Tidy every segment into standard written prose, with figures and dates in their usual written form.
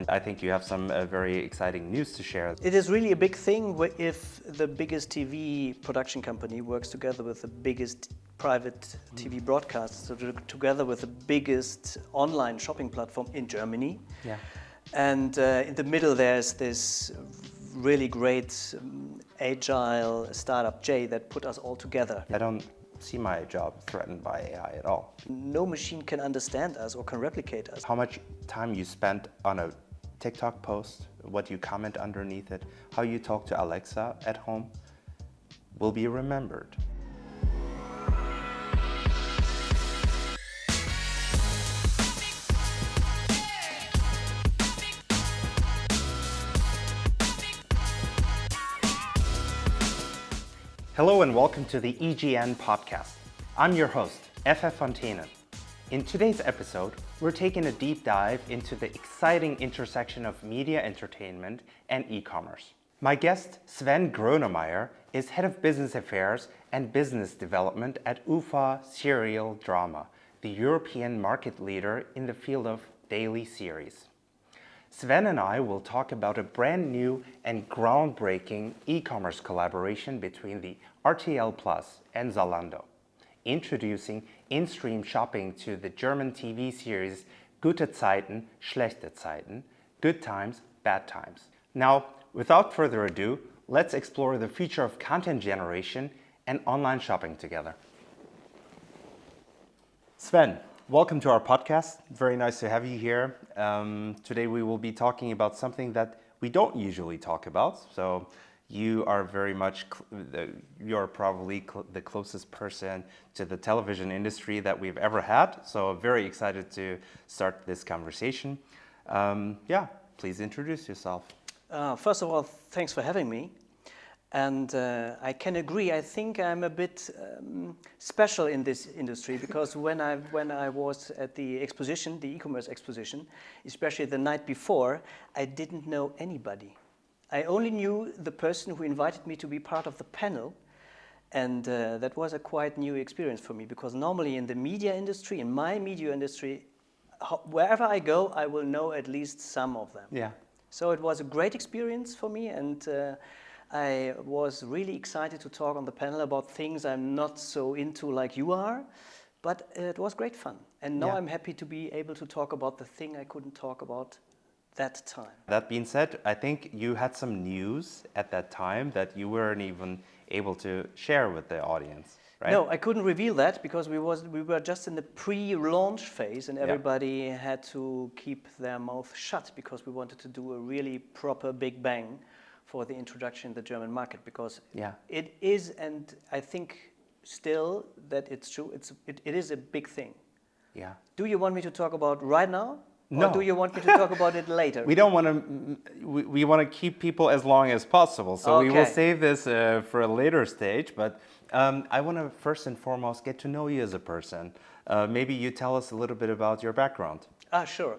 I think you have some very exciting news to share. It is really a big thing if the biggest TV production company works together with the biggest private TV broadcast, so together with the biggest online shopping platform in Germany. Yeah. And in the middle there's this really great agile startup J that put us all together. I don't see my job threatened by AI at all. No machine can understand us or can replicate us. How much time you spent on a TikTok post, what you comment underneath it, how you talk to Alexa at home will be remembered. Hello and welcome to the EGN Podcast. I'm your host, Efe von Thenen. In today's episode, we're taking a deep dive into the exciting intersection of media entertainment and e-commerce. My guest, Sven Gronemeyer, is Head of Business Affairs and Business Development at UFA Serial Drama, the European market leader in the field of daily series. Sven and I will talk about a brand new and groundbreaking e-commerce collaboration between the RTL Plus and Zalando, introducing in-stream shopping to the German TV series Gute Zeiten, Schlechte Zeiten, Good Times, Bad Times. Now, without further ado, let's explore the future of content generation and online shopping together. Sven, welcome to our podcast. Very nice to have you here. Today we will be talking about something that we don't usually talk about. So you are very much, you're probably the closest person to the television industry that we've ever had. So very excited to start this conversation. Please introduce yourself. First of all, thanks for having me. And I can agree, I think I'm a bit special in this industry because when I was at the exposition, the e-commerce exposition, especially the night before, I didn't know anybody. I only knew the person who invited me to be part of the panel, and that was a quite new experience for me because normally in the media industry, in my media industry, wherever I go, I will know at least some of them. Yeah. So it was a great experience for me, and I was really excited to talk on the panel about things I'm not so into like you are, but it was great fun. And now I'm happy to be able to talk about the thing I couldn't talk about that time. That being said, I think you had some news at that time that you weren't even able to share with the audience, right? No, I couldn't reveal that because we were just in the pre-launch phase and everybody had to keep their mouth shut because we wanted to do a really proper big bang for the introduction in the German market because it is, and I think still that it's true, it is a big thing. Yeah. Do you want me to talk about right now? No. Or do you want me to talk about it later? We don't want to, we want to keep people as long as possible. So we will save this for a later stage, but I want to first and foremost get to know you as a person. Maybe you tell us a little bit about your background. Sure.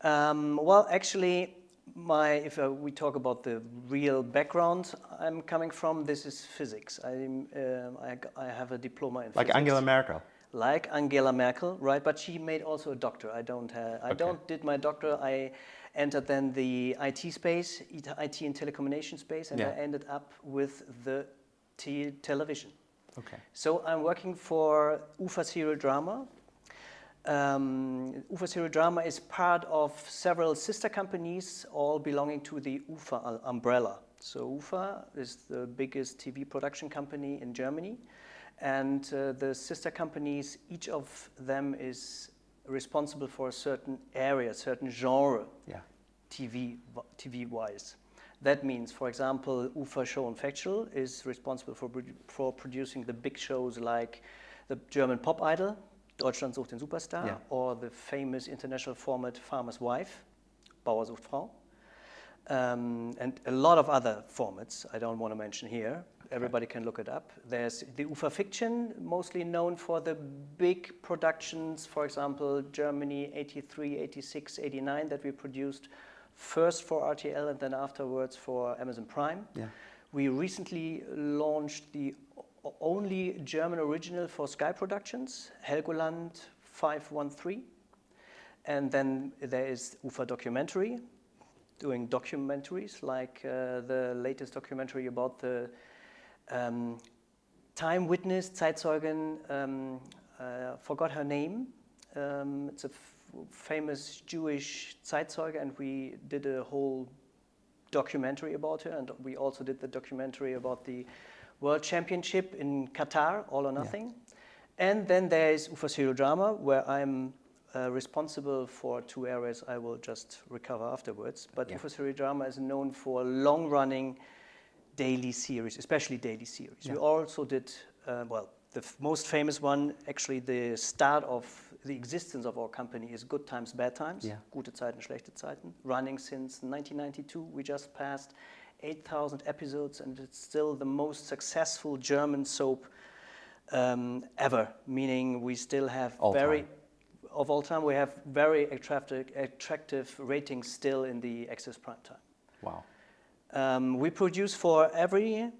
Well, actually, if we talk about the real background I'm coming from, this is physics. I have a diploma in physics. Like Angela Merkel. Like Angela Merkel, right? But she made also a doctor. I don't did my doctor. I entered then the IT space, IT and telecommunication space, and I ended up with the television. Okay. So I'm working for UFA Serial Drama. UFA Serial Drama is part of several sister companies, all belonging to the UFA umbrella. So UFA is the biggest TV production company in Germany, and the sister companies, each of them is responsible for a certain area, certain genre, TV-wise. That means, for example, UFA Show and Factual is responsible for producing the big shows like the German Pop Idol, Deutschland sucht den Superstar, or the famous international format Farmer's Wife, Bauer sucht Frau, and a lot of other formats I don't want to mention here. Everybody can look it up. There's the UFA Fiction, mostly known for the big productions, for example, Germany 83, 86, 89 that we produced first for RTL and then afterwards for Amazon Prime. Yeah. We recently launched the only German original for Sky Productions, Helgoland 513. And then there is UFA Documentary, doing documentaries, like the latest documentary about the time witness, Zeitzeugin, forgot her name. It's a famous Jewish Zeitzeuge, and we did a whole documentary about her, and we also did the documentary about the World Championship in Qatar, All or Nothing. Yeah. And then there is UFA Serial Drama, where I'm responsible for 2 areas I will just recover afterwards. But UFA Serial Drama is known for long-running daily series, especially daily series. Yeah. We also did, the most famous one, actually the start of the existence of our company is Good Times, Bad Times, Gute Zeiten, Schlechte Zeiten, running since 1992. We just passed 8,000 episodes, and it's still the most successful German soap ever, meaning we still have of all time, we have very attractive ratings still in the Access Prime Time. Wow. We produce for every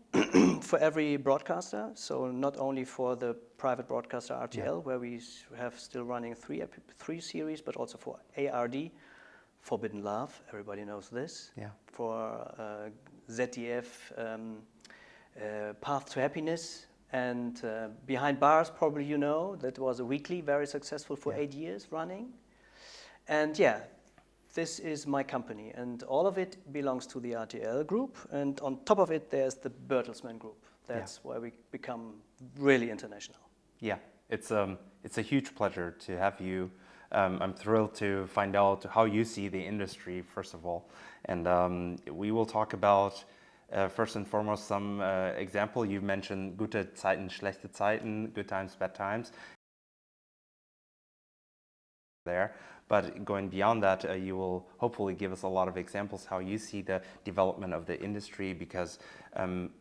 for every broadcaster, so not only for the private broadcaster RTL, where we have still running 3 series, but also for ARD, Forbidden Love, everybody knows this. Yeah. For ZDF, Path to Happiness, and Behind Bars, probably you know, that was a weekly, very successful for 8 years running. And this is my company, and all of it belongs to the RTL group, and on top of it there's the Bertelsmann group. That's why we become really international. Yeah, it's a huge pleasure to have you. I'm thrilled to find out how you see the industry, first of all, and we will talk about first and foremost some example. You mentioned Gute Zeiten, Schlechte Zeiten, Good Times, Bad Times. There, but going beyond that, you will hopefully give us a lot of examples how you see the development of the industry, because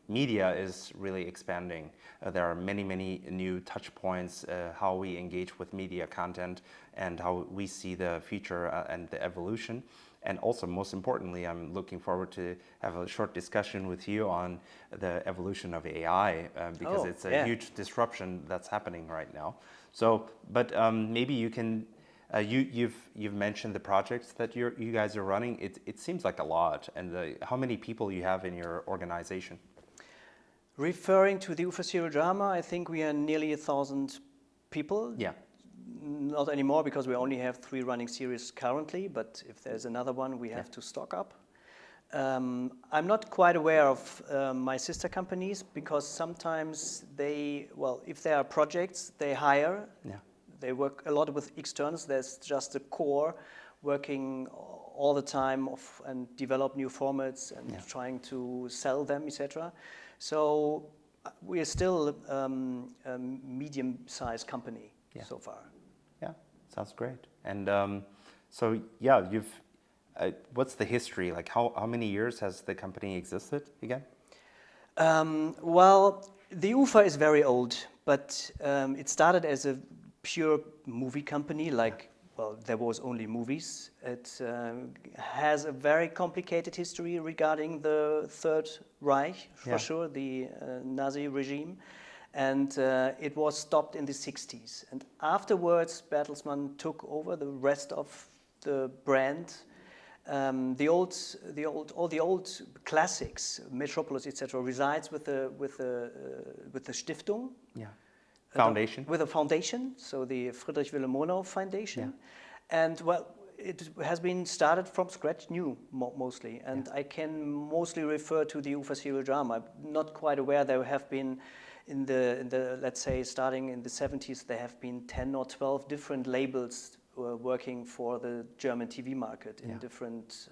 media is really expanding. There are many new touch points, how we engage with media content and how we see the future and the evolution. And also, most importantly, I'm looking forward to have a short discussion with you on the evolution of AI, because it's a huge disruption that's happening right now. So, but maybe you can you've mentioned the projects that you guys are running. It seems like a lot. And how many people you have in your organization? Referring to the UFA Serial Drama, I think we are nearly 1,000 people. Yeah. Not anymore, because we only have 3 running series currently, but if there's another one, we have to stock up. I'm not quite aware of my sister companies, because sometimes if there are projects, they hire. Yeah. They work a lot with externals. There's just a core working all the time and develop new formats and trying to sell them, etc. So we are still a medium-sized company so far. Yeah, sounds great. And you've what's the history? Like how many years has the company existed again? The UFA is very old, but it started as a pure movie company, there was only movies. It has a very complicated history regarding the Third Reich, for sure, the Nazi regime. And it was stopped in the 60s. And afterwards, Bertelsmann took over the rest of the brand. All the old classics, Metropolis, etc., resides with the Stiftung. Yeah. Foundation? With a foundation, so the Friedrich Wilhelm Murnau Foundation. Yeah. And it has been started from scratch, new mostly. And I can mostly refer to the UFA Serial Drama. I'm not quite aware. There have been, in the let's say, starting in the 70s, there have been 10 or 12 different labels working for the German TV market in different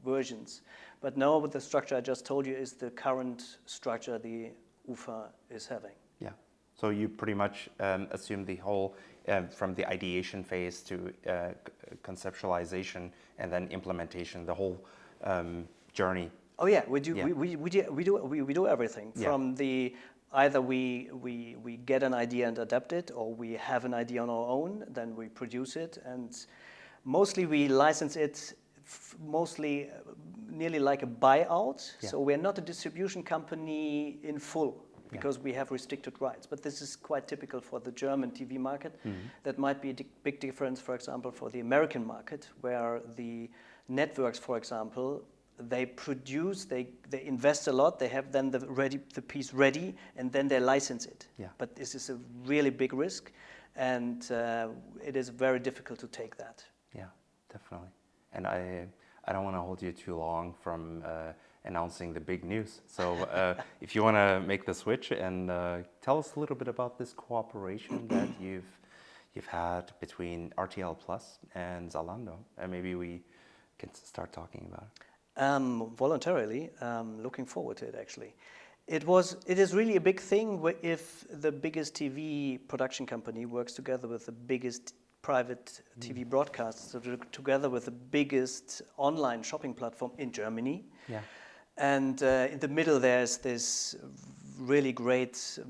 versions. But now, with the structure I just told you, is the current structure the UFA is having. Yeah. So you pretty much assume the whole, from the ideation phase to conceptualization and then implementation, the whole journey. Oh yeah, we do. Yeah. We do everything from the either we get an idea and adapt it, or we have an idea on our own, then we produce it, and mostly we license it. Mostly, nearly like a buyout. Yeah. So we're not a distribution company in full, because we have restricted rights. But this is quite typical for the German TV market. Mm-hmm. That might be a big difference, for example, for the American market, where the networks, for example, they produce, they invest a lot, they have then the piece ready, and then they license it. Yeah. But this is a really big risk, and it is very difficult to take that. Yeah, definitely. And I don't want to hold you too long from announcing the big news. So if you want to make the switch and tell us a little bit about this cooperation that you've had between RTL Plus and Zalando, and maybe we can start talking about it. Voluntarily, looking forward to it actually. It is really a big thing if the biggest TV production company works together with the biggest private TV broadcast, so together with the biggest online shopping platform in Germany. Yeah. And in the middle there's this really great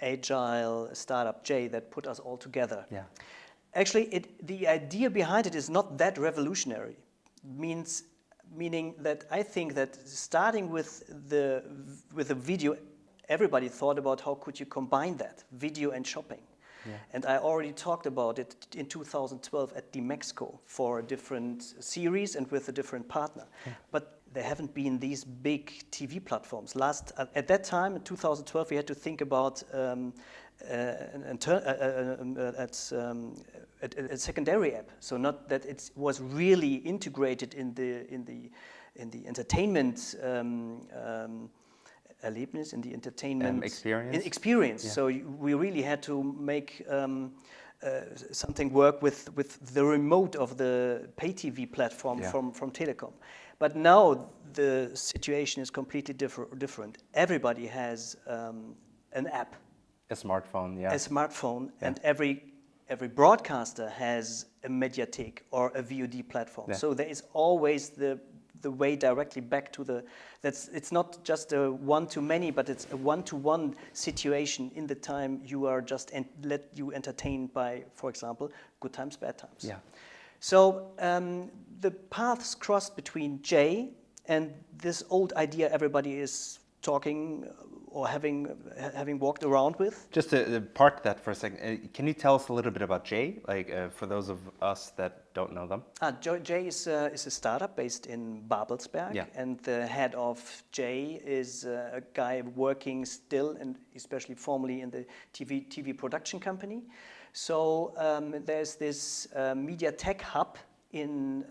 agile startup J that put us all together. Yeah. Actually, the idea behind it is not that revolutionary. Meaning that I think that starting with the video, everybody thought about how could you combine that, video and shopping. Yeah. And I already talked about it in 2012 at the Mexico for a different series and with a different partner. Yeah. But there haven't been these big TV platforms. At that time, in 2012, we had to think about a secondary app. So not that it was really integrated in the entertainment Erlebnis, in the entertainment experience. Yeah. So we really had to make something work with the remote of the pay TV platform from Telecom. But now the situation is completely different. Everybody has an app. A smartphone, yeah. A smartphone, yeah. And every broadcaster has a Mediathek or a VOD platform. Yeah. So there is always the way directly back to it's not just a one-to-many, but it's a one-to-one situation in the time you are just let you entertain by, for example, good times, bad times. Yeah. So the paths crossed between J and this old idea everybody is talking or having walked around with. Just to park that for a second, can you tell us a little bit about J, for those of us that don't know them? J is a startup based in Babelsberg, yeah. And the head of J is a guy working still and especially formerly in the TV production company. So there's this media tech hub in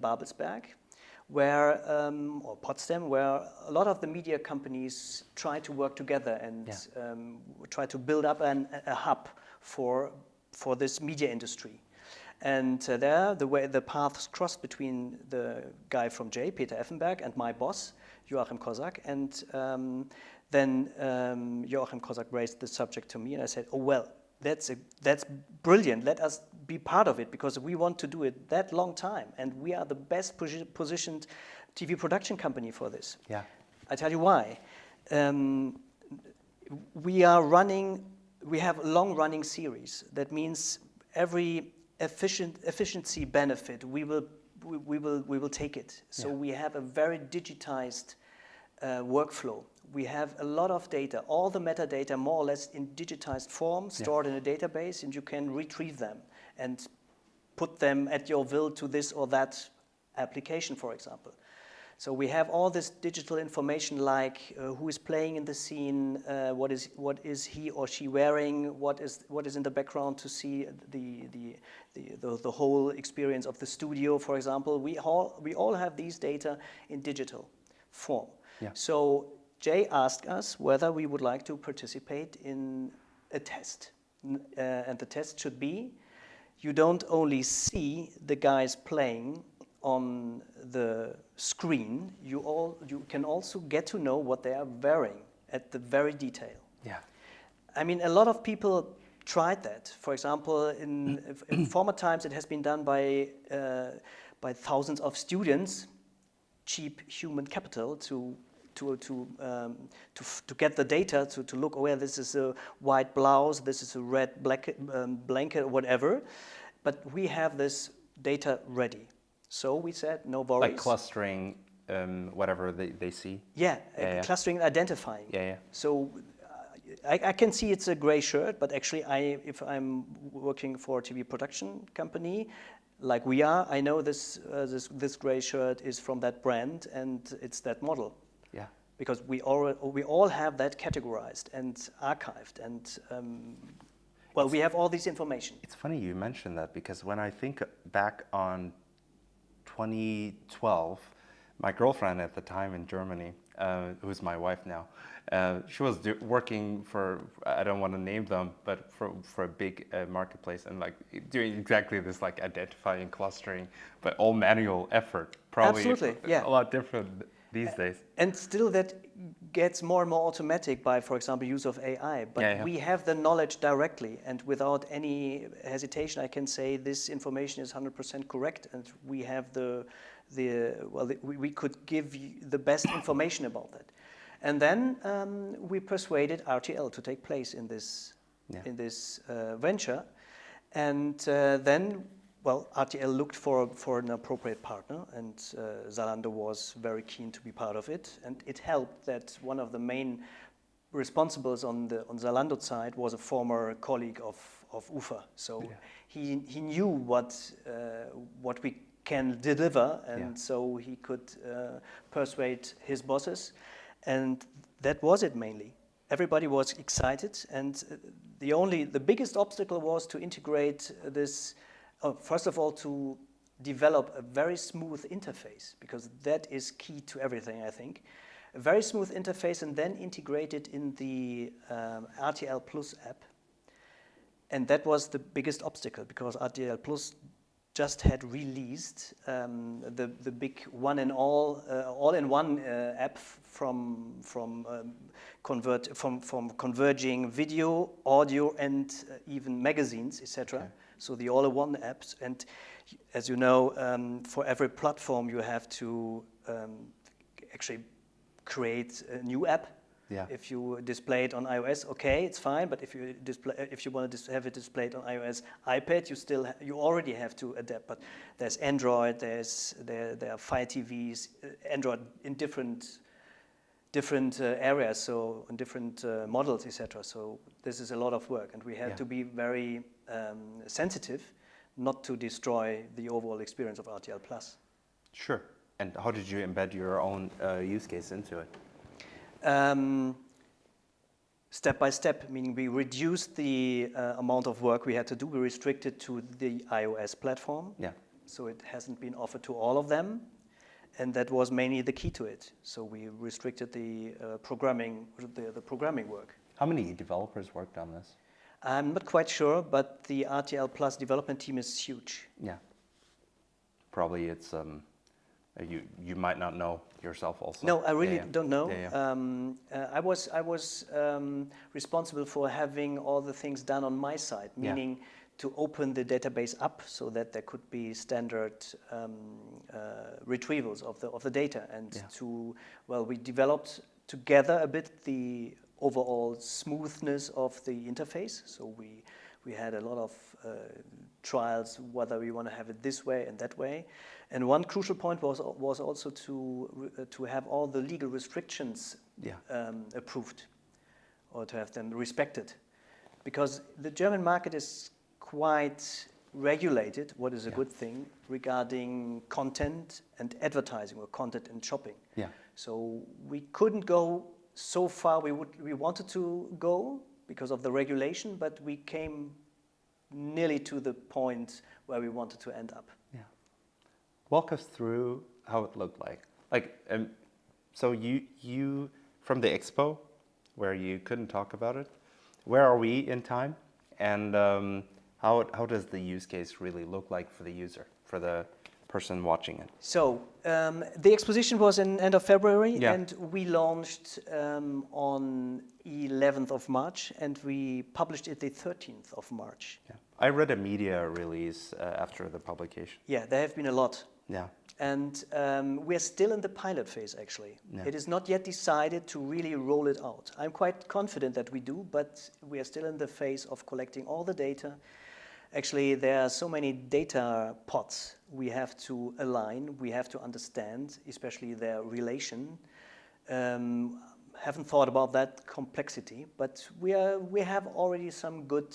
Babelsberg, where or Potsdam, where a lot of the media companies try to work together and try to build up a hub for this media industry. And there, the paths crossed between the guy from J, Peter Effenberg, and my boss, Joachim Kozak. And then Joachim Kozak raised the subject to me, and I said, "Oh well, that's brilliant. Let us be part of it because we want to do it that long time, and we are the best positioned TV production company for this." Yeah, I tell you why. We have a long-running series. That means every efficiency benefit we will take it. So we have a very digitized workflow. We have a lot of data, all the metadata more or less in digitized form, stored in a database, and you can retrieve them and put them at your will to this or that application, for example. So we have all this digital information like who is playing in the scene, what is he or she wearing, what is in the background to see the whole experience of the studio, for example. We all have these data in digital form. Yeah. So Jay asked us whether we would like to participate in a test. And the test should be, you don't only see the guys playing on the screen, you can also get to know what they are wearing at the very detail. Yeah. I mean, a lot of people tried that. For example, in former times, it has been done by thousands of students, cheap human capital to get the data to look, oh yeah, this is a white blouse, this is a red blanket, whatever. But we have this data ready. So we said, no worries. Like clustering whatever they see? Yeah, clustering and identifying. Yeah. So I can see it's a gray shirt, but actually if I'm working for a TV production company, like we are. I know this gray shirt is from that brand, and it's that model. Yeah. Because we all have that categorized and archived, and we have all this information. It's funny you mentioned that, because when I think back on 2012, my girlfriend at the time in Germany, who's my wife now, she was working for, I don't want to name them, but for a big marketplace, and like doing exactly this, like identifying, clustering, but all manual effort. Probably Absolutely, yeah. A lot different these days. And still that gets more and more automatic by, for example, use of AI. But we have the knowledge directly, and without any hesitation, I can say this information is 100% correct, and we have we could give you the best information about that. And then we persuaded RTL to take place in this venture, and then. Well, RTL looked for an appropriate partner, and Zalando was very keen to be part of it. And it helped that one of the main responsibles on Zalando side was a former colleague of UFA. So he knew what we can deliver, and so he could persuade his bosses. And that was it mainly. Everybody was excited, and the biggest obstacle was to integrate this. First of all, to develop a very smooth interface, because that is key to everything, I think. A very smooth interface, and then integrate it in the RTL Plus app. And that was the biggest obstacle, because RTL Plus just had released the big all-in-one app from converging video, audio, and even magazines, etc. Okay. So the all-in-one apps, and as you know, for every platform you have to actually create a new app. Yeah. If you display it on iOS, okay, it's fine. But if you want to have it displayed on iOS, iPad, you already have to adapt. But there's Android, there are Fire TVs, Android in different areas, so on different models, etc. So this is a lot of work, and we had to be very sensitive, not to destroy the overall experience of RTL Plus. Sure. And how did you embed your own use case into it? Step by step, meaning we reduced the amount of work we had to do. We restricted to the iOS platform. Yeah. So it hasn't been offered to all of them. And that was mainly the key to it. So we restricted the programming work. How many developers worked on this? I'm not quite sure, but the RTL Plus development team is huge. Yeah. Probably it's you might not know yourself also. No, I really don't know. I was responsible for having all the things done on my side, meaning to open the database up so that there could be standard retrievals of the data, and we developed together a bit the overall smoothness of the interface. So we had a lot of trials whether we want to have it this way and that way. And one crucial point was also to have all the legal restrictions approved, or to have them respected, because the German market is quite regulated, what is a good thing, regarding content and advertising, or content and shopping. Yeah. So we couldn't go so far we wanted to go because of the regulation, but we came nearly to the point where we wanted to end up. Yeah. Walk us through how it looked like. So you from the expo, where you couldn't talk about it, where are we in time, and how does the use case really look like for the user, for the person watching it? So the exposition was in end of February, and we launched on 11th of March, and we published it the 13th of March. Yeah. I read a media release after the publication. Yeah, there have been a lot. Yeah. And we're still in the pilot phase, actually. Yeah. It is not yet decided to really roll it out. I'm quite confident that we do, but we are still in the phase of collecting all the data. Actually, there are so many data pots we have to align, we have to understand, especially their relation. Haven't thought about that complexity, but we have already some good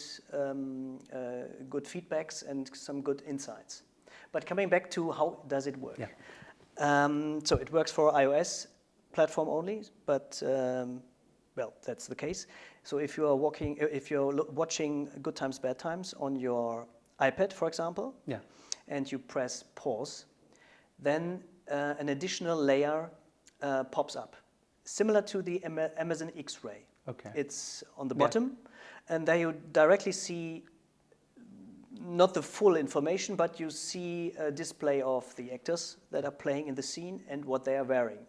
feedbacks and some good insights. But coming back to how does it work? Yeah. So it works for iOS platform only, but well, that's the case. So if you're watching Good Times, Bad Times on your iPad, for example, Yeah. and you press pause, then an additional layer pops up, similar to the Amazon X-ray. Okay. It's on the bottom, and there you directly see not the full information, but you see a display of the actors that are playing in the scene and what they are wearing.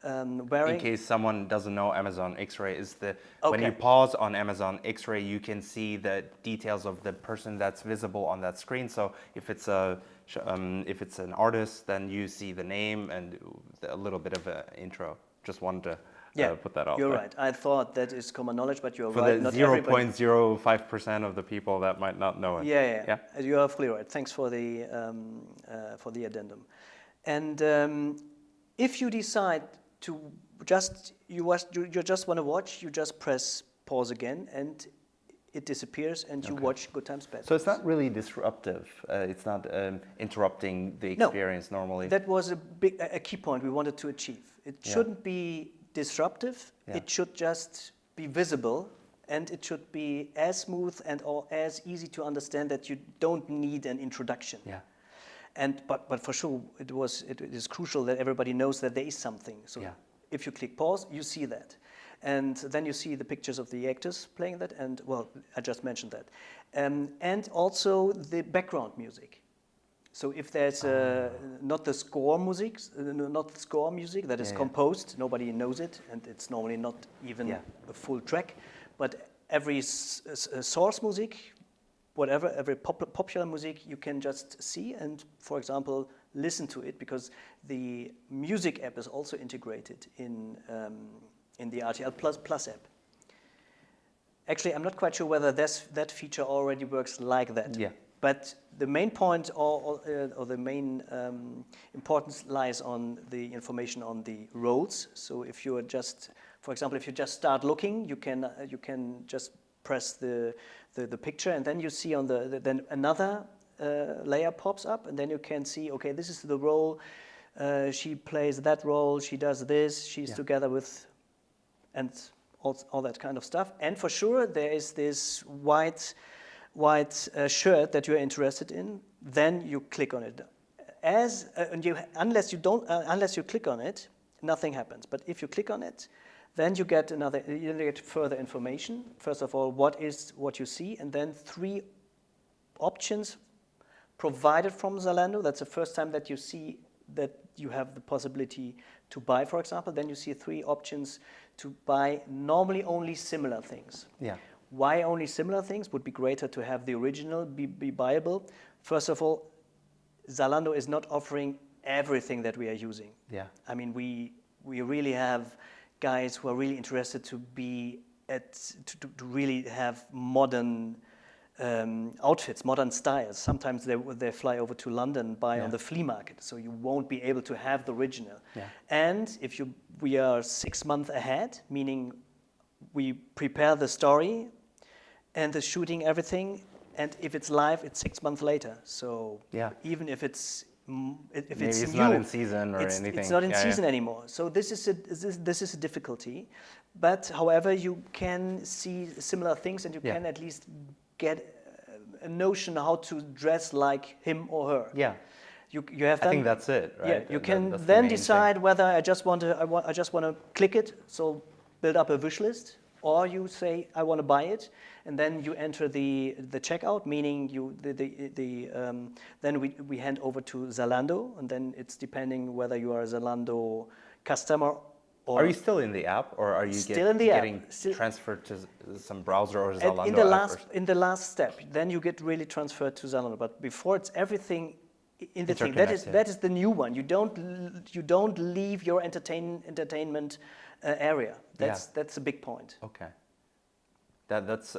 In case someone doesn't know, Amazon X-ray is when Okay. you pause on Amazon X-ray, you can see the details of the person that's visible on that screen. So if it's an artist, then you see the name and a little bit of an intro. Just wanted to put that out you're there. right. I thought that is common knowledge, but you're For right. the Not everybody. 0.05% of the people that might not know it. Yeah. You are fully right. Thanks for the addendum. And if you decide to you just want to watch, you just press pause again, and it disappears, and you watch Good Times, Bad Times. So it's not really disruptive. It's not interrupting the experience normally. That was a key point we wanted to achieve. It shouldn't be disruptive. Yeah. It should just be visible, and it should be as smooth and or as easy to understand that you don't need an introduction. Yeah. But for sure, it is crucial that everybody knows that there is something. So if you click pause, you see that. And then you see the pictures of the actors playing that, and well, I just mentioned that. And also the background music. So if there's not the score music that is composed, nobody knows it, and it's normally not even a full track, but every source music, whatever, every popular music, you can just see and, for example, listen to it, because the music app is also integrated in the RTL Plus app. Actually, I'm not quite sure whether that feature already works like that. Yeah. But the main point or the main importance lies on the information on the roles. So if you are just, for example, if you just start looking, you can just press the picture, and then you see on then another layer pops up, and then you can see, okay, this is the role. She plays that role. She does this. She's together with, and all that kind of stuff. And for sure, there is this white shirt that you're interested in. Then you click on it. Unless you click on it, nothing happens. But if you click on it, then you get further information. First of all, what you see, and then 3 options provided from Zalando. That's the first time that you see that you have the possibility to buy, for example. Then you see 3 options to buy, normally only similar things. Yeah. Why only similar things? Would be greater to have the original be buyable. First of all, Zalando is not offering everything that we are using. Yeah. I mean, we really have guys who are really interested to really have modern outfits, modern styles. Sometimes they fly over to London, buy on the flea market, so you won't be able to have the original. Yeah. And we are 6 months ahead, meaning we prepare the story and the shooting, everything, and if it's live, it's 6 months later. So even if it's Maybe it's it's new, not in season or anything. It's not in season anymore. So this is a difficulty. But however, you can see similar things, and you can at least get a notion how to dress like him or her. Yeah. You have. I think that's it, right? Yeah. You can that's then the main decide thing. whether I just want to click it. So build up a wish list, or you say I want to buy it, and then you enter the checkout, meaning then we hand over to Zalando, and then it's depending whether you are a Zalando customer. Or are you still in the app, or are you getting transferred to some browser or Zalando in the last step? Then you get really transferred to Zalando. But before, it's everything in the thing. That is the new one. You don't leave your entertainment area. That's a big point. Okay. That's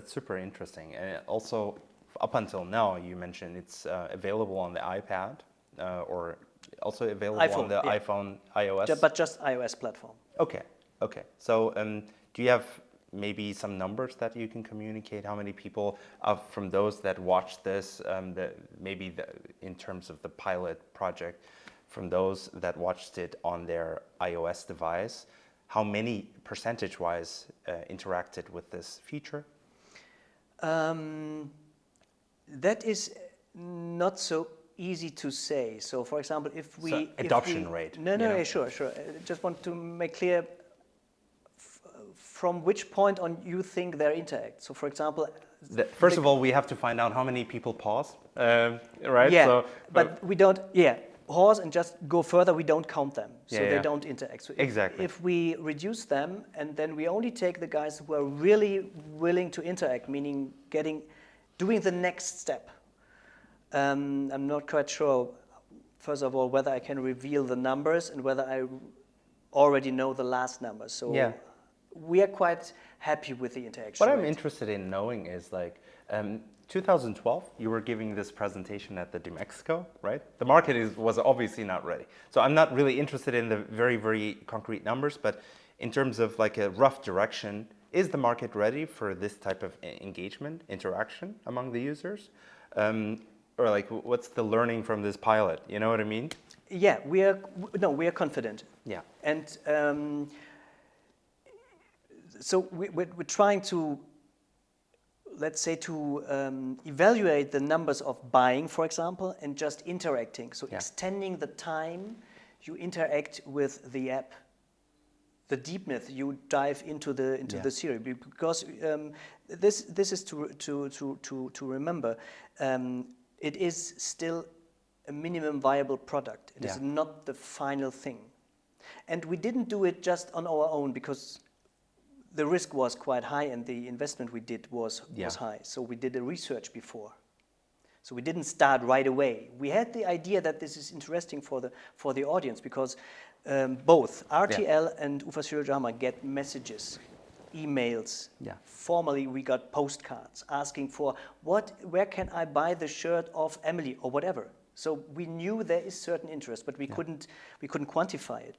super interesting. And also, up until now, you mentioned it's available on the iPad or also available iPhone, on the iPhone, iOS. But just iOS platform. Okay. So do you have maybe some numbers that you can communicate? How many people from those that watched this, in terms of the pilot project, from those that watched it on their iOS device, how many percentage-wise interacted with this feature? That is not so easy to say. So, for example, adoption rate. No, yeah, sure. I just want to make clear from which point on you think they interact. So, for example, first of all, we have to find out how many people pause, right? Yeah, so, but we don't. Yeah, pause and just go further. We don't count them, so they don't interact. So exactly. If we reduce them and then we only take the guys who are really willing to interact, meaning doing the next step. I'm not quite sure, first of all, whether I can reveal the numbers and whether I already know the last numbers. So we are quite happy with the interaction. What I'm interested in knowing is 2012, you were giving this presentation at the Mexico, right? The market was obviously not ready. So I'm not really interested in the very, very concrete numbers, but in terms of like a rough direction, is the market ready for this type of engagement, interaction among the users? Or like, what's the learning from this pilot? You know what I mean? Yeah, we are confident. Yeah. And so we're trying to, let's say, evaluate the numbers of buying, for example, and just interacting. So extending the time you interact with the app, the deepness you dive into the series, because this is to remember. It is still a minimum viable product. It is not the final thing. And we didn't do it just on our own because the risk was quite high and the investment we did was high. So we did a research before. So we didn't start right away. We had the idea that this is interesting for the audience because both RTL and UFA Serial Drama get messages, emails. Yeah. Formally, we got postcards asking for where can I buy the shirt of Emily or whatever. So we knew there is certain interest, but we couldn't quantify it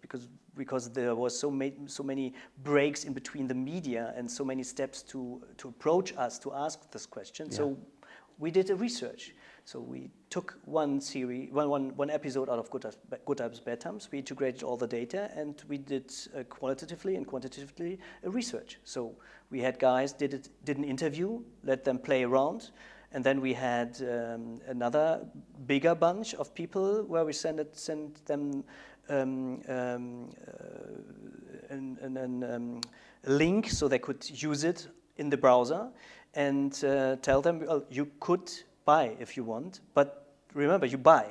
because there was so many breaks in between the media and so many steps to approach us to ask this question. Yeah. So we did a research. So we took one episode out of Good Times, Bad Times. We integrated all the data and we did qualitatively and quantitatively a research. So we had guys did an interview, let them play around, and then we had another bigger bunch of people where we sent them a link so they could use it in the browser and tell them, well, you could buy if you want, but remember, you buy.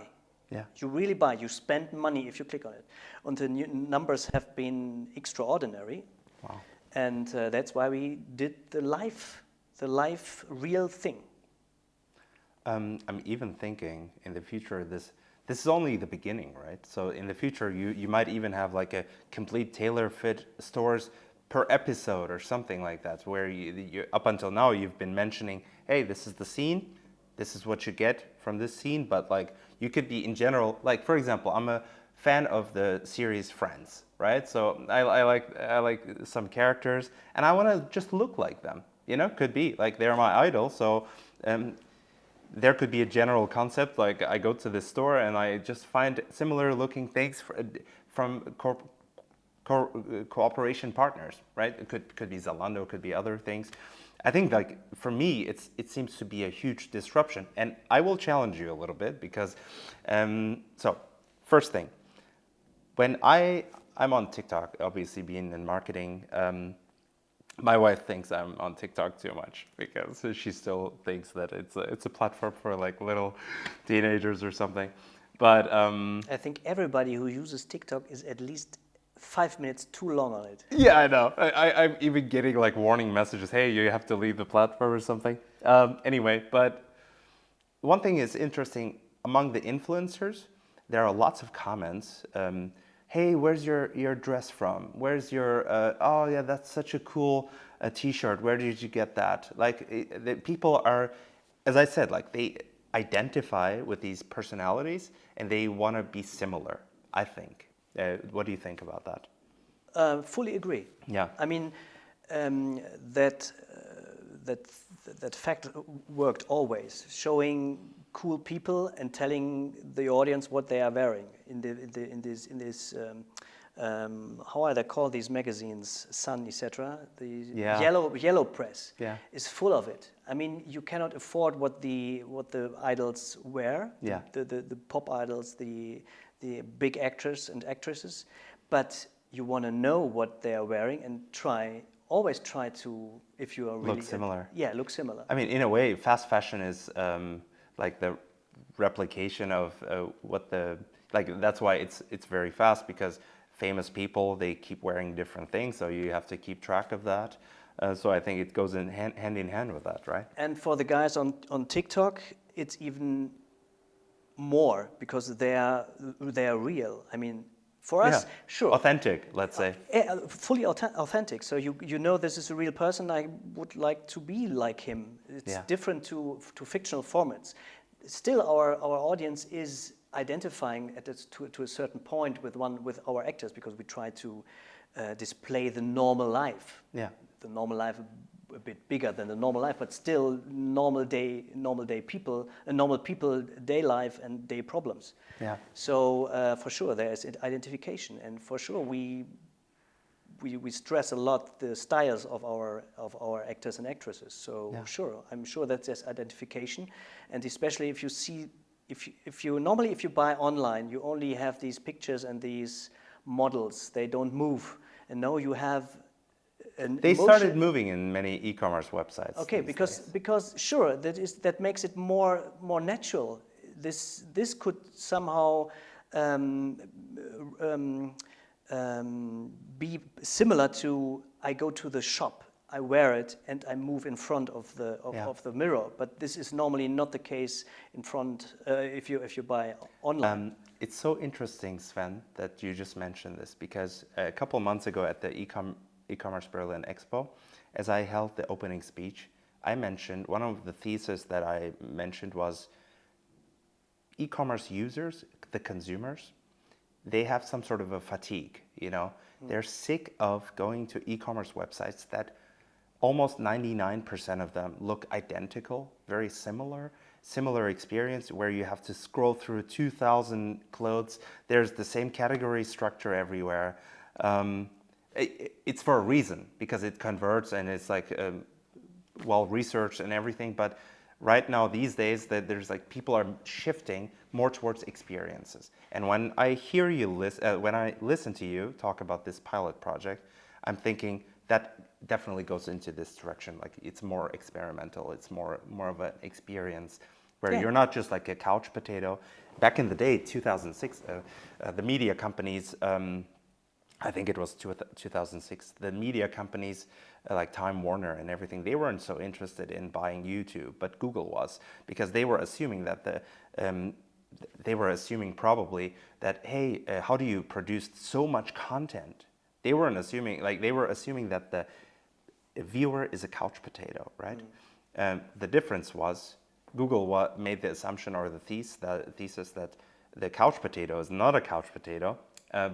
Yeah. You really buy. You spend money if you click on it. And the numbers have been extraordinary. Wow. And that's why we did the live real thing. I'm even thinking in the future, this is only the beginning, right? So in the future, you might even have like a complete tailor-fit stores per episode or something like that, where you up until now you've been mentioning, hey, this is the scene, this is what you get from this scene, but like you could be in general, like for example, I'm a fan of the series Friends, right? So I like some characters and I want to just look like them, you know, could be like they're my idol. So there could be a general concept, like I go to the store and I just find similar looking things from cooperation partners, right? It could be Zalando, could be other things. I think like for me, it seems to be a huge disruption, and I will challenge you a little bit because, so first thing, when I'm on TikTok, obviously being in marketing, my wife thinks I'm on TikTok too much because she still thinks that it's a platform for like little teenagers or something. But I think everybody who uses TikTok is at least 5 minutes too long on it. Yeah, I know. I'm even getting like warning messages. Hey, you have to leave the platform or something. Anyway, but one thing is interesting among the influencers. There are lots of comments. Hey, where's your dress from? Where's your? Oh yeah, that's such a cool T-shirt. Where did you get that? Like the people are, as I said, like they identify with these personalities and they want to be similar. I think. What do you think about that? Fully agree. Yeah. I mean, that fact worked always, showing cool people and telling the audience what they are wearing in this how are they called, these magazines, Sun, etc. The yellow press is full of it. I mean, you cannot afford what the idols wear, the pop idols, the big actors and actresses, but you want to know what they are wearing and always try to, if you are really look similar. Look similar. I mean, in a way, fast fashion is like the replication of that's why it's very fast, because famous people, they keep wearing different things, so you have to keep track of that. So I think it goes hand in hand with that, right? And for the guys on TikTok, it's even more, because they are real. I mean, for us, sure. Authentic, let's say. Fully authentic. So you know this is a real person. I would like to be like him. It's different to fictional formats. Still, our audience is identifying to a certain point with our actors, because we try to display the normal life. Yeah. The normal life, a bit bigger than the normal life, but still normal day people, normal people day life and day problems. Yeah. So for sure there is identification, and for sure we stress a lot the styles of our actors and actresses. So sure, I'm sure that there's identification, and especially if you see, if you buy online, you only have these pictures and these models. They don't move, and now you have. They started moving in many e-commerce websites. Okay, because sure, that makes it more natural. This could somehow be similar to, I go to the shop, I wear it, and I move in front of the mirror. But this is normally not the case in front if you buy online. It's so interesting, Sven, that you just mentioned this, because a couple months ago at the e-commerce Berlin Expo, as I held the opening speech, I mentioned one of the theses that I mentioned was e-commerce users, the consumers, they have some sort of a fatigue, you know. They're sick of going to e-commerce websites that almost 99% of them look identical, very similar experience, where you have to scroll through 2,000 clothes. There's the same category structure everywhere. It's for a reason, because it converts and it's like well researched and everything. But right now, these days, that there's like people are shifting more towards experiences. And when I hear you when I listen to you talk about this pilot project, I'm thinking that definitely goes into this direction. Like, it's more experimental. It's more of an experience where you're not just like a couch potato. Back in the day, 2006, the media companies. I think it was 2006, the media companies like Time Warner and everything, they weren't so interested in buying YouTube, but Google was, because they were assuming that they were assuming probably that, hey, how do you produce so much content? They weren't assuming, they were assuming that the viewer is a couch potato, right? The difference was Google made the assumption, or the thesis that the couch potato is not a couch potato,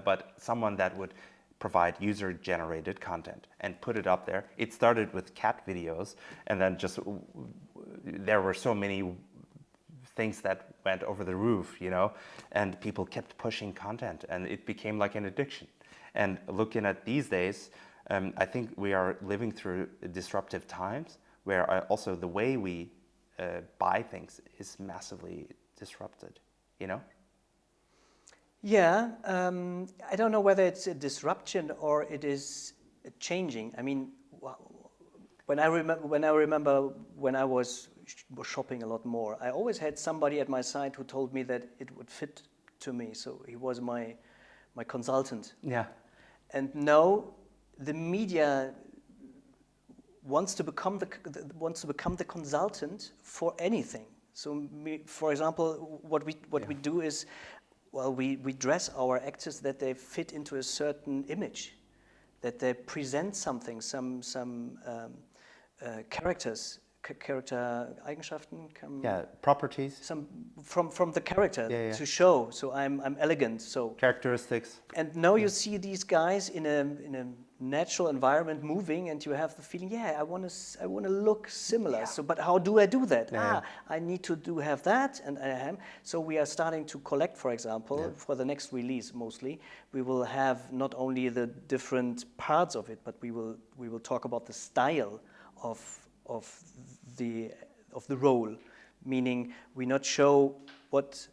but someone that would provide user-generated content and put it up there. It started with cat videos, and then there were so many things that went over the roof, you know, and people kept pushing content, and it became like an addiction. And looking at these days, I think we are living through disruptive times, where also the way we buy things is massively disrupted, you know? Yeah, I don't know whether it's a disruption or it is changing. I mean, when I remember when I was shopping a lot more, I always had somebody at my side who told me that it would fit to me. So he was my consultant. Yeah. And now the media wants to become the consultant for anything. So, for example, what we do is, well, we dress our actors that they fit into a certain image, that they present something, some character Eigenschaften. Properties. Some from the character to show. So I'm elegant. So characteristics. And now you see these guys in a natural environment moving, and you have the feeling, I want to look similar. So, but how do I do that? I need to have that, and I am. So we are starting to collect, for example, for the next release. Mostly, we will have not only the different parts of it, but we will talk about the style of the role, meaning we not show what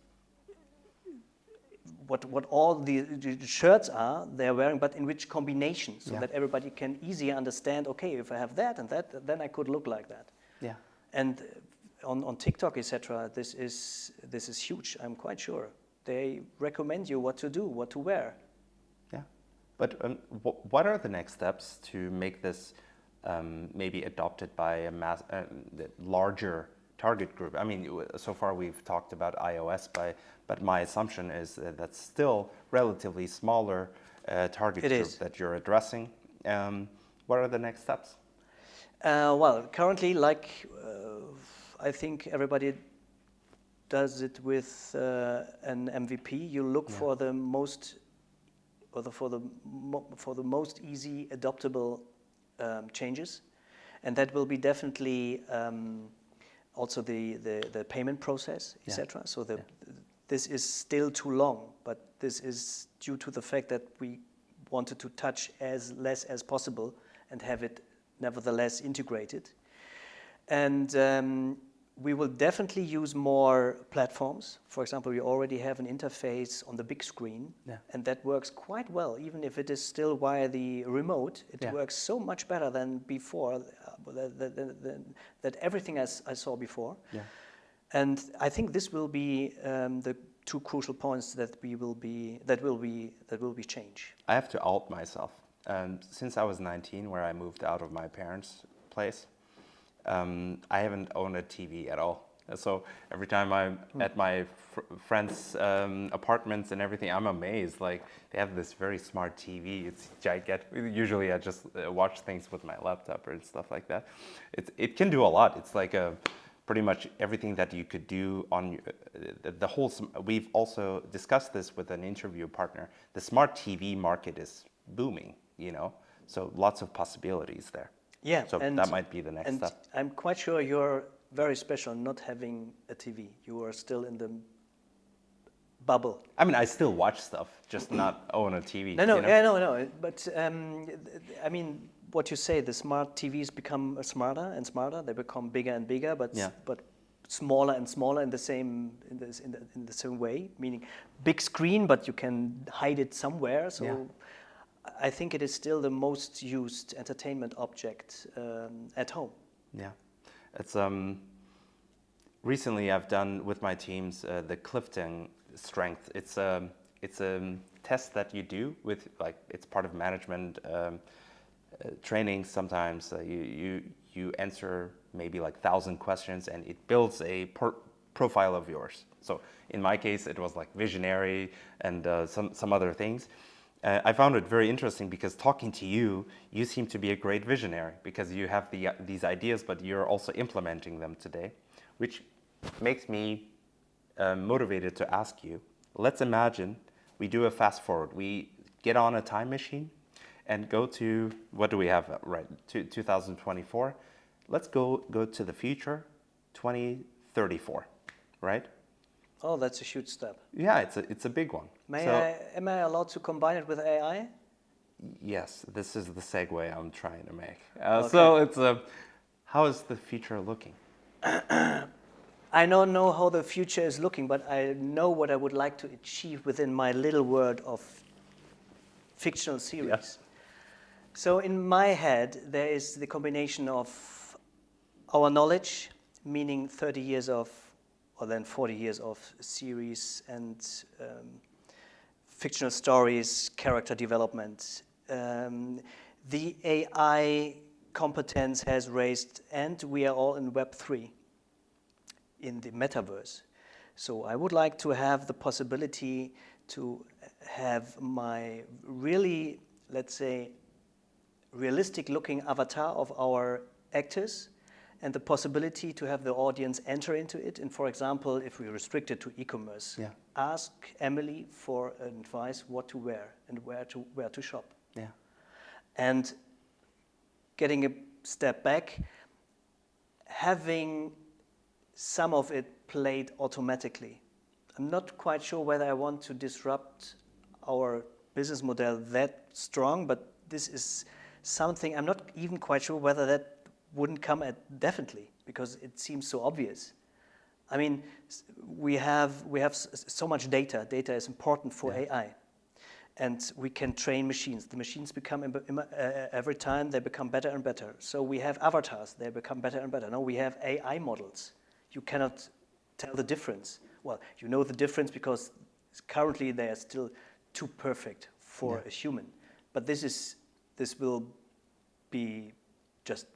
all the shirts are they're wearing, but in which combination, so that everybody can easily understand, okay, if I have that and that, then I could look like that. Yeah. And on TikTok, etc., this is huge. I'm quite sure they recommend you what to do, what to wear. Yeah. But what are the next steps to make this maybe adopted by a larger target group? I mean, so far we've talked about iOS, but my assumption is that's still relatively smaller target group that you're addressing. What are the next steps? Well, currently, I think everybody does it with an MVP. You look for the most, or for the most easy adoptable changes, and that will be definitely also the payment process, etc. So this is still too long, but this is due to the fact that we wanted to touch as less as possible and have it nevertheless integrated. And we will definitely use more platforms. For example, we already have an interface on the big screen, and that works quite well. Even if it is still via the remote, it works so much better than before, that everything I saw before. Yeah. And I think this will be the two crucial points that will be change. I have to out myself. Since I was 19, where I moved out of my parents' place, I haven't owned a TV at all. So every time I'm at my friends' apartments and everything, I'm amazed. Like, they have this very smart TV. It's gigantic. Usually I just watch things with my laptop or stuff like that. It can do a lot. It's like pretty much everything that you could do on the whole. We've also discussed this with an interview partner. The smart TV market is booming, so lots of possibilities there. Yeah, so that might be the next step. I'm quite sure you're very special not having a TV. You are still in the bubble. I mean, I still watch stuff, just not own a TV. No. But I mean, what you say, the smart TVs become smarter and smarter. They become bigger and bigger, but smaller and smaller in the same way. Meaning, big screen, but you can hide it somewhere. So. I think it is still the most used entertainment object at home. Yeah, it's recently I've done with my teams the Clifton strength. It's a test that you do with, like, it's part of management training. Sometimes you answer maybe like 1,000 questions, and it builds a profile of yours. So in my case, it was like visionary and some other things. I found it very interesting because talking to you seem to be a great visionary because you have these ideas, but you're also implementing them today, which makes me motivated to ask you. Let's imagine we do a fast forward. We get on a time machine and go to, what do we have, right, to 2024. Let's go to the future, 2034, right? Oh, that's a huge step. Yeah, it's a big one. Am I allowed to combine it with AI? Yes, this is the segue I'm trying to make. Okay. So it's how is the future looking? I don't know how the future is looking, but I know what I would like to achieve within my little world of fictional series. Yes. So in my head, there is the combination of our knowledge, meaning 30 years of, or then 40 years of series and fictional stories, character development. The AI competence has raised, and we are all in Web3, in the metaverse. So I would like to have the possibility to have my really, let's say, realistic looking avatar of our actors, and the possibility to have the audience enter into it. And for example, if we restrict it to e-commerce, ask Emily for advice what to wear and where to shop. Yeah. And getting a step back, having some of it played automatically. I'm not quite sure whether I want to disrupt our business model that strong, but this is something I'm not even quite sure whether that wouldn't come at definitely, because it seems so obvious. I mean, we have so much data. Data is important for AI. And we can train machines. The machines become, every time they become better and better. So we have avatars, they become better and better. Now we have AI models. You cannot tell the difference. Well, you know the difference because currently they are still too perfect for a human. But this will be just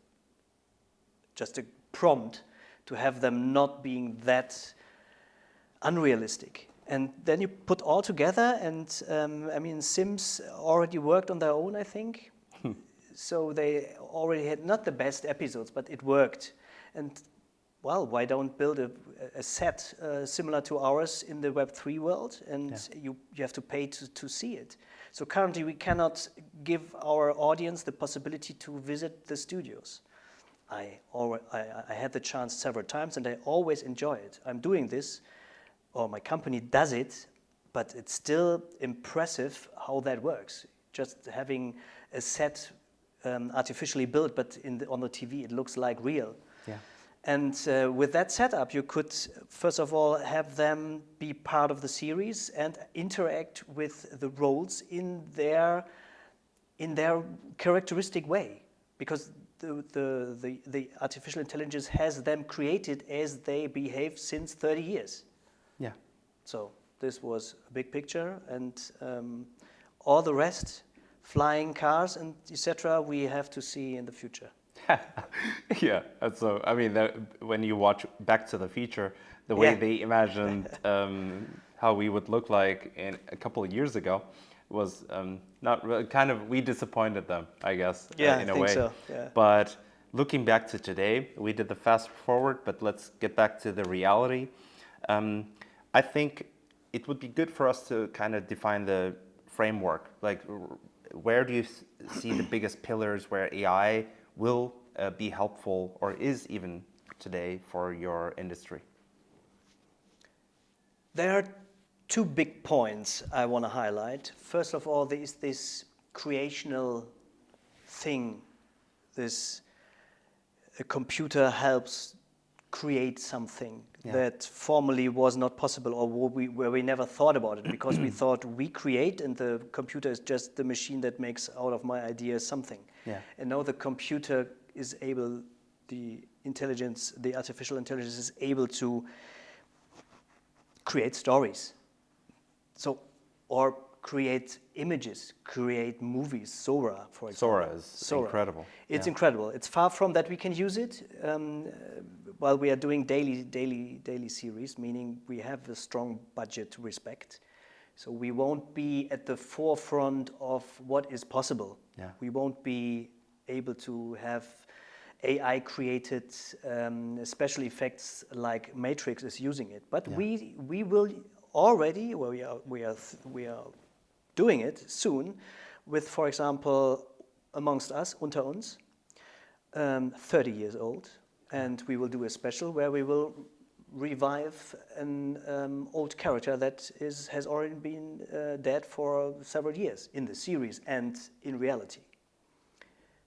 a prompt to have them not being that unrealistic. And then you put all together, and I mean, Sims already worked on their own, I think. So they already had not the best episodes, but it worked. And well, why don't build a set similar to ours in the Web3 world, and you have to pay to see it. So currently we cannot give our audience the possibility to visit the studios. I had the chance several times, and I always enjoy it. I'm doing this, or my company does it, but it's still impressive how that works. Just having a set artificially built, but on the TV it looks like real. Yeah. And with that setup, you could, first of all, have them be part of the series and interact with the roles in their characteristic way, because the artificial intelligence has them created as they behave since 30 years. Yeah. So this was a big picture, and all the rest, flying cars and etc., we have to see in the future. Yeah, and so I mean, when you watch Back to the Future, the way they imagined how we would look like in a couple of years ago was not really, kind of, we disappointed them, I guess, in a way. So. Yeah. But looking back to today, we did the fast forward, but let's get back to the reality. I think it would be good for us to kind of define the framework. Like, where do you see the biggest pillars where AI will be helpful, or is even today, for your industry? There are two big points I want to highlight. First of all, there is this creational thing. A computer helps create something that formerly was not possible, or where we never thought about it, because we thought we create and the computer is just the machine that makes out of my idea something. Yeah. And now the computer is able, the artificial intelligence is able to create stories. So, or create images, create movies. Sora, for example. Sora is incredible. It's incredible. It's far from that we can use it while we are doing daily series, meaning we have a strong budget to respect. So we won't be at the forefront of what is possible. Yeah. We won't be able to have AI created special effects like Matrix is using it. But we will already, we are doing it soon with, for example, Amongst Us, Unter uns, 30 years old, and we will do a special where we will revive an old character that has already been dead for several years in the series and in reality.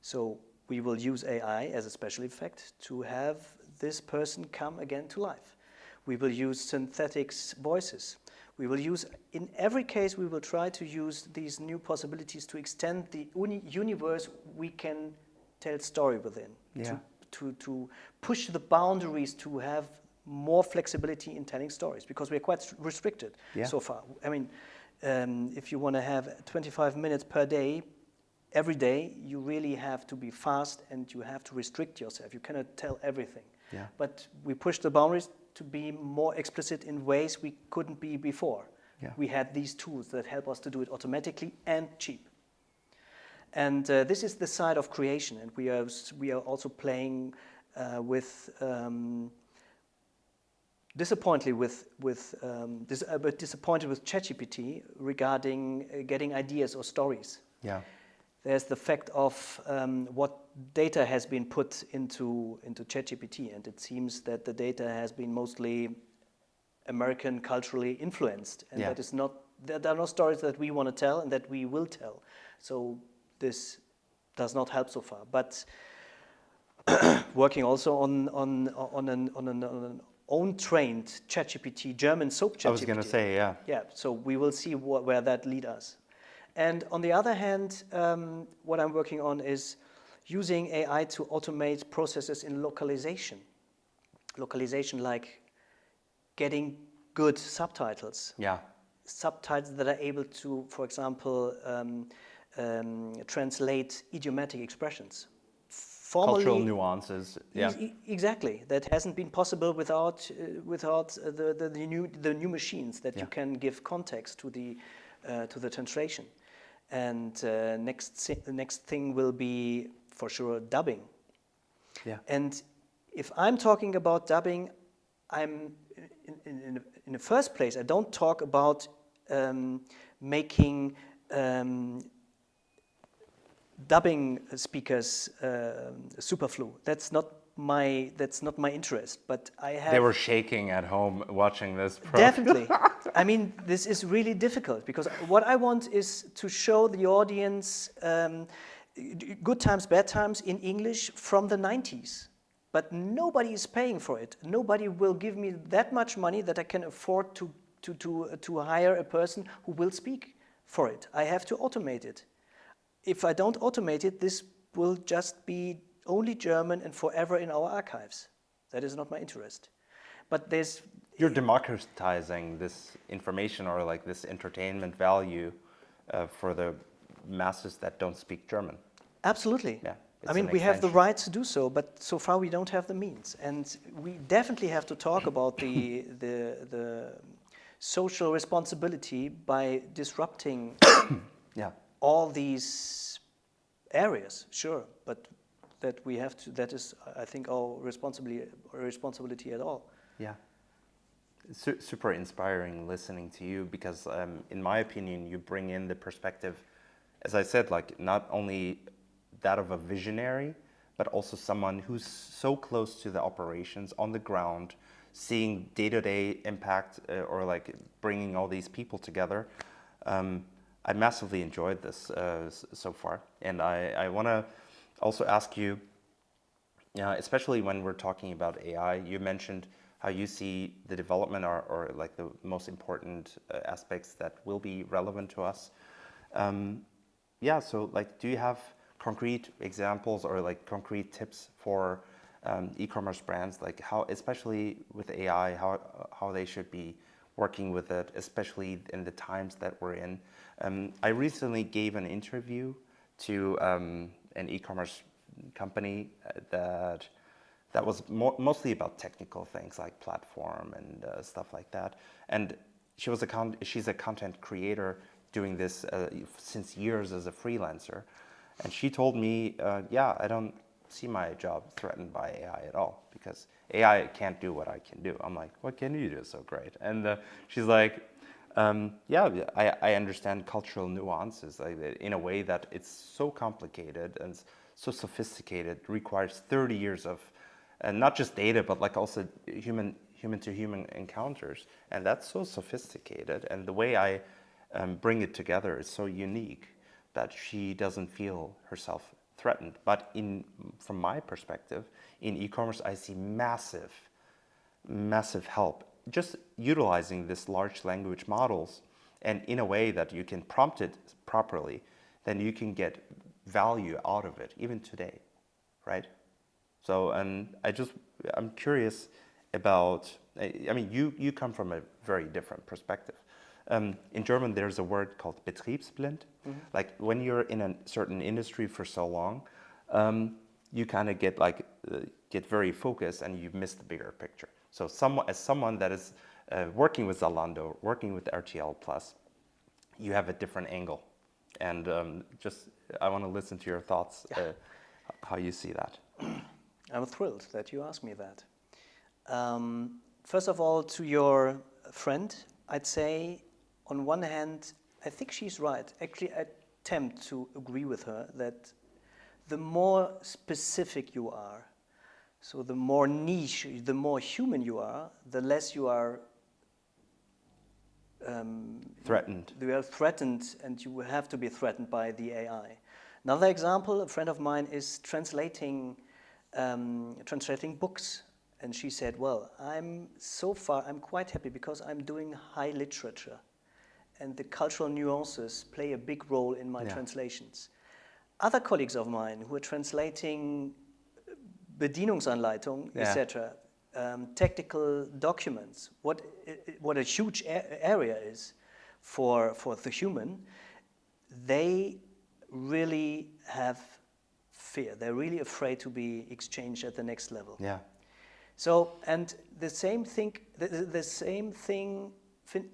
So we will use AI as a special effect to have this person come again to life. We will use synthetic voices. We will use, in every case, we will try to use these new possibilities to extend the universe we can tell story within. Yeah. To push the boundaries, to have more flexibility in telling stories, because we're quite restricted so far. I mean, if you want to have 25 minutes per day, every day, you really have to be fast and you have to restrict yourself. You cannot tell everything. Yeah. But we push the boundaries to be more explicit in ways we couldn't be before. Yeah. We had these tools that help us to do it automatically and cheap. And this is the side of creation, and we are also playing disappointed with ChatGPT regarding getting ideas or stories. Yeah. there's the fact of what data has been put into ChatGPT, and it seems that the data has been mostly American culturally influenced, and that is not. There are no stories that we want to tell and that we will tell. So this does not help so far. But working also on an own trained ChatGPT, German soap ChatGPT. I was going to say, yeah. Yeah. So we will see where that leads us. And on the other hand, what I'm working on is using AI to automate processes in localization. Localization, like getting good subtitles. Yeah. Subtitles that are able to, for example, translate idiomatic expressions. Formerly, cultural nuances. Yeah. Exactly. That hasn't been possible without the new machines that you can give context to the translation. And the next thing will be for sure dubbing. Yeah. And if I'm talking about dubbing, I'm in the first place, I don't talk about making dubbing speakers superflu. That's not my interest. But I have. They were shaking at home watching this. Definitely. I mean, this is really difficult because what I want is to show the audience good times, bad times in English from the 90s. But nobody is paying for it. Nobody will give me that much money that I can afford to hire a person who will speak for it. I have to automate it. If I don't automate it, this will just be only German and forever in our archives. That is not my interest. But you're democratizing this information or like this entertainment value for the masses that don't speak German. Absolutely. Yeah. I mean, we have the right to do so, but so far we don't have the means. And we definitely have to talk about the social responsibility by disrupting all these areas, sure, but that we have to, that is, I think, our responsibility at all. Yeah. Super inspiring listening to you because, in my opinion, you bring in the perspective, as I said, like not only that of a visionary, but also someone who's so close to the operations on the ground, seeing day-to-day impact or like bringing all these people together. I massively enjoyed this so far. And I want to also ask you, especially when we're talking about AI, you mentioned how you see the development or like the most important aspects that will be relevant to us. So like, do you have concrete examples or like concrete tips for e-commerce brands, like how, especially with AI, how they should be working with it, especially in the times that we're in? I recently gave an interview to an e-commerce company that was mostly about technical things like platform and stuff like that. And she's a content creator doing this since years as a freelancer. And she told me, I don't see my job threatened by AI at all because AI can't do what I can do. I'm like, what can you do so great? And she's like, I understand cultural nuances like, in a way that it's so complicated and so sophisticated, requires 30 years of not just data, but like also human to human encounters. And that's so sophisticated. And the way I bring it together is so unique that she doesn't feel herself threatened. But from my perspective, in e-commerce, I see massive help. Just utilizing this large language models and in a way that you can prompt it properly, then you can get value out of it, even today, right? So, and I'm curious about, I mean, you come from a very different perspective. In German, there's a word called betriebsblind. Mm-hmm. Like when you're in a certain industry for so long, you kind of get very focused and you miss the bigger picture. So as someone that is working with Zalando, working with RTL Plus, you have a different angle. And I want to listen to your thoughts, how you see that. I'm thrilled that you asked me that. First of all, to your friend, I'd say, on one hand, I think she's right. Actually, I attempt to agree with her that the more specific you are, so the more niche, the more human you are, the less you are threatened. You are threatened, and you have to be threatened by the AI. Another example, a friend of mine is translating books, and she said, "Well, I'm quite happy because I'm doing high literature, and the cultural nuances play a big role in my translations." Other colleagues of mine who are translating Bedienungsanleitung, etc., technical documents, what a huge area is for the human, they really have fear. They're really afraid to be exchanged at the next level. Yeah. So, and the same thing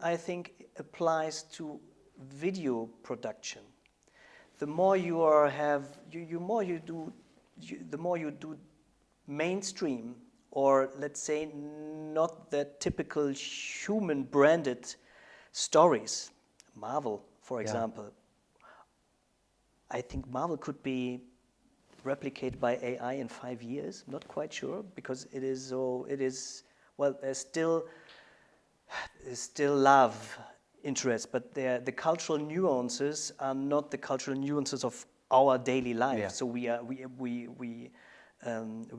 I think applies to video production. The more the more you do mainstream, or let's say not the typical human branded stories, Marvel, for example. I think Marvel could be replicated by AI in 5 years. I'm not quite sure, because there's still love, interest, but the cultural nuances are not the cultural nuances of our daily life. Yeah. So we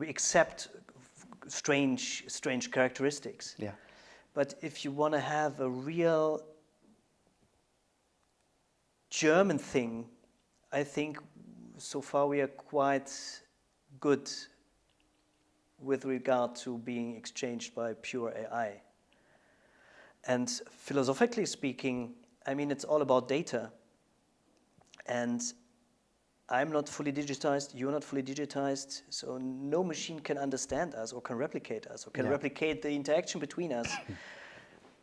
accept strange characteristics. Yeah. But if you want to have a real German thing, I think so far we are quite good with regard to being exchanged by pure AI. And philosophically speaking, I mean, it's all about data. And I'm not fully digitized, you're not fully digitized, so no machine can understand us or can replicate us or can replicate the interaction between us.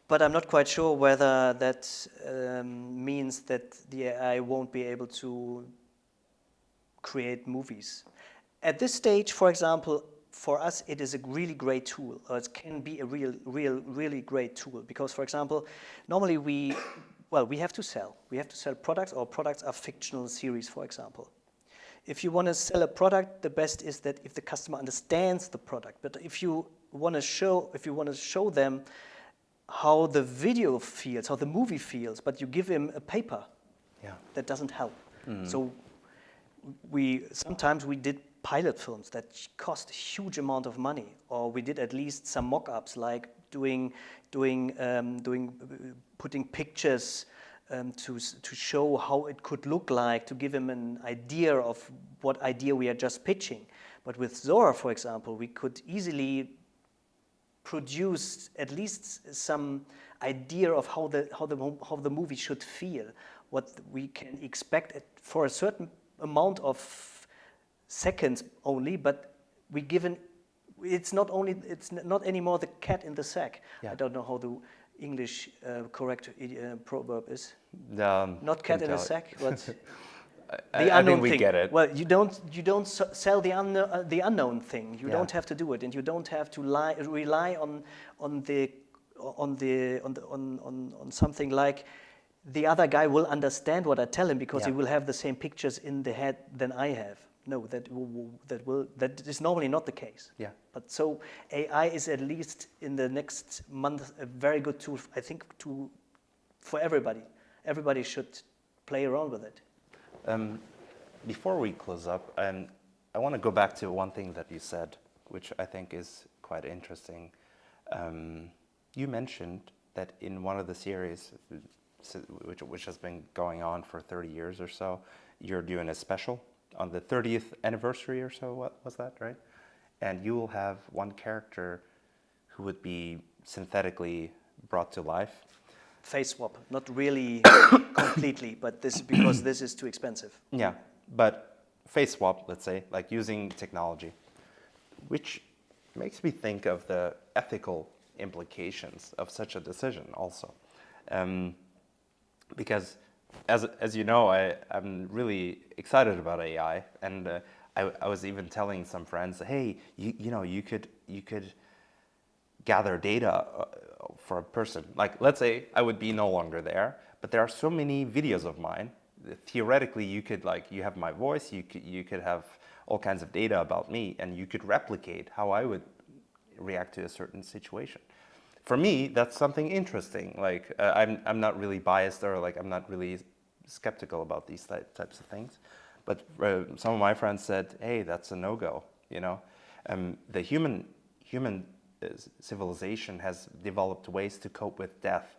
But I'm not quite sure whether that means that the AI won't be able to create movies. At this stage, for example, for us, it is a really great tool, or it can be a really great tool, because, for example, normally we have to sell. We have to sell products. Our products are fictional series, for example. If you want to sell a product, the best is that if the customer understands the product. But if you want to show them how the video feels, how the movie feels, but you give him a paper, that doesn't help. Mm-hmm. So sometimes we did pilot films that cost a huge amount of money, or we did at least some mock-ups, like putting pictures to show how it could look like, to give him an idea of what idea we are just pitching. But with Zora, for example, we could easily produce at least some idea of how the movie should feel, what we can expect for a certain amount of seconds only, but it's not anymore the cat in the sack. Yeah. I don't know how the English correct proverb is. Not cat in a sack, but the unknown thing. I think we get it. Well, you don't sell the unknown thing. You don't have to do it, and you don't have to rely on something like the other guy will understand what I tell him because he will have the same pictures in the head than I have. No, that is normally not the case. Yeah. But so AI is, at least in the next month, a very good tool, I think, for everybody. Everybody should play around with it. Before we close up, I want to go back to one thing that you said, which I think is quite interesting. You mentioned that in one of the series, which has been going on for 30 years or so, you're doing a special on the 30th anniversary or so. What was that, right? And you will have one character who would be synthetically brought to life. Face swap, not really completely, but because this is too expensive. Yeah, but face swap, let's say, like using technology, which makes me think of the ethical implications of such a decision also. Because as you know, I'm really excited about AI, and I was even telling some friends, hey, you could gather data for a person. Like, let's say I would be no longer there, but there are so many videos of mine theoretically you could you have my voice, you could have all kinds of data about me, and you could replicate how I would react to a certain situation. For me, that's something interesting. I'm not really biased, or I'm not really skeptical about these types of things. But some of my friends said, "Hey, that's a no-go." The human civilization has developed ways to cope with death,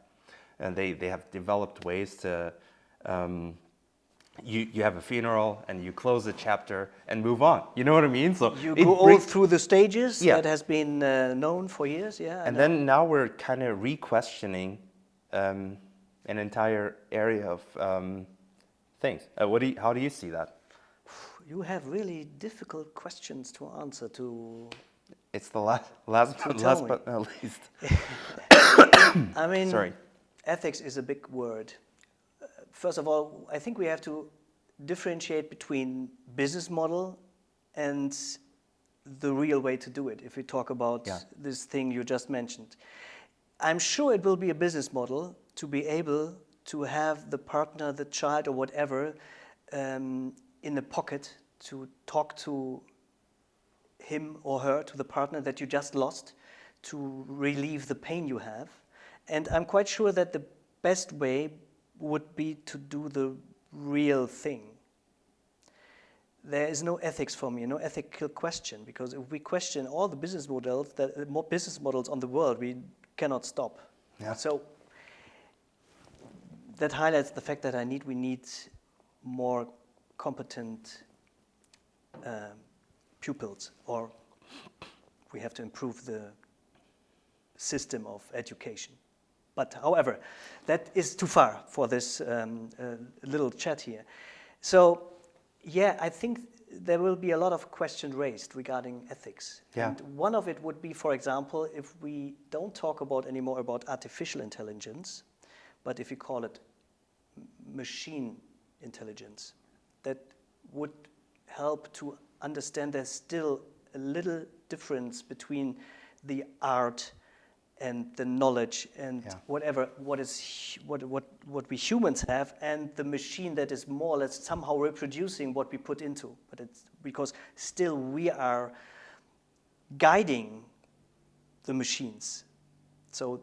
and they have developed ways to. You have a funeral and you close a chapter and move on. You know what I mean? So you go all through the stages that has been known for years, yeah. And then now we're kind of re-questioning an entire area of things. How do you see that? You have really difficult questions to answer. It's the last but not least. I mean, sorry. Ethics is a big word. First of all, I think we have to differentiate between business model and the real way to do it, if we talk about this thing you just mentioned. I'm sure it will be a business model to be able to have the partner, the child, or whatever in the pocket to talk to him or her, to the partner that you just lost, to relieve the pain you have. And I'm quite sure that the best way would be to do the real thing. There is no ethics for me, no ethical question, because if we question all the business models, on the world, we cannot stop. Yeah. So that highlights the fact that we need more competent pupils, or we have to improve the system of education. But however, that is too far for this little chat here. So, yeah, I think there will be a lot of questions raised regarding ethics. Yeah. And one of it would be, for example, if we don't talk anymore about artificial intelligence, but if we call it machine intelligence, that would help to understand there's still a little difference between the art and the knowledge and what we humans have, and the machine that is more or less somehow reproducing what we put into. But it's because still we are guiding the machines. So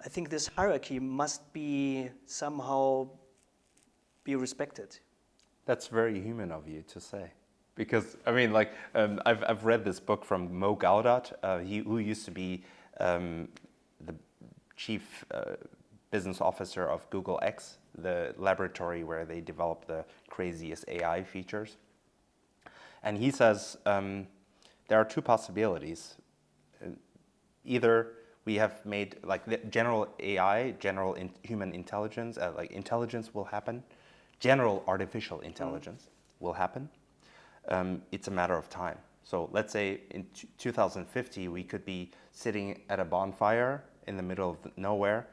I think this hierarchy must be somehow be respected. That's very human of you to say. Because, I mean, I've read this book from Mo Gaudat, who used to be the chief business officer of Google X, the laboratory where they develop the craziest AI features. And he says there are two possibilities. Either we have made, the general AI, human intelligence, intelligence will happen. General artificial intelligence will happen. It's a matter of time. So let's say in 2050, we could be sitting at a bonfire in the middle of nowhere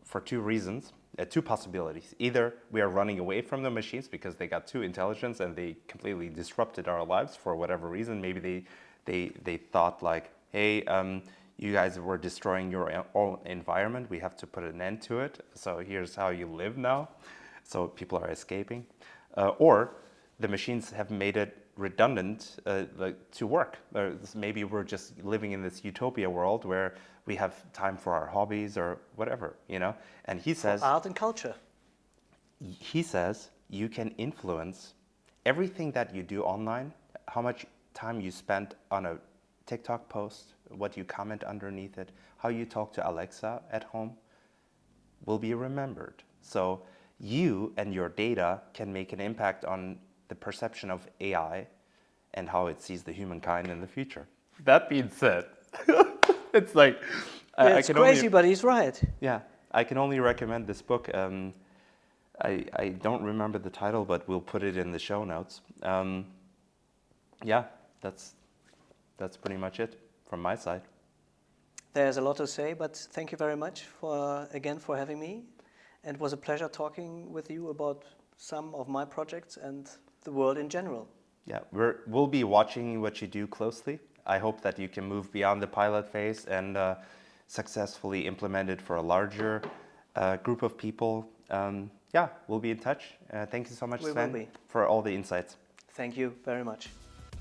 for two reasons, two possibilities. Either we are running away from the machines because they got too intelligent and they completely disrupted our lives for whatever reason. Maybe they thought hey, you guys were destroying your own environment. We have to put an end to it. So here's how you live now. So people are escaping. Or the machines have made it redundant to work. Maybe we're just living in this utopia world where we have time for our hobbies or whatever, And he says... For art and culture. He says you can influence everything that you do online, how much time you spend on a TikTok post, what you comment underneath it, how you talk to Alexa at home, will be remembered. So you and your data can make an impact on the perception of AI and how it sees the humankind in the future. That being said, it's it's crazy, but he's right. Yeah, I can only recommend this book. I don't remember the title, but we'll put it in the show notes. Yeah, that's pretty much it from my side. There's a lot to say, but thank you very much for having me. And it was a pleasure talking with you about some of my projects and the world in general. Yeah, we'll be watching what you do closely. I hope that you can move beyond the pilot phase and successfully implement it for a larger group of people. yeah, we'll be in touch. Thank you so much, Sven, for all the insights. Thank you very much.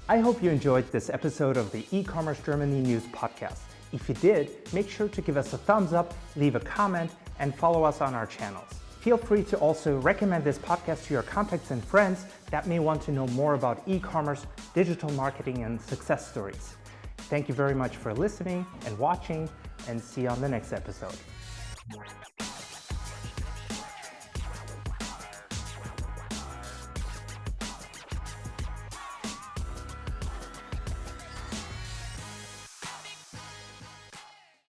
I hope you enjoyed this episode of the E-commerce Germany News Podcast. If you did, make sure to give us a thumbs up, leave a comment, and follow us on our channels. Feel free to also recommend this podcast to your contacts and friends that may want to know more about e-commerce, digital marketing, and success stories. Thank you very much for listening and watching, and see you on the next episode.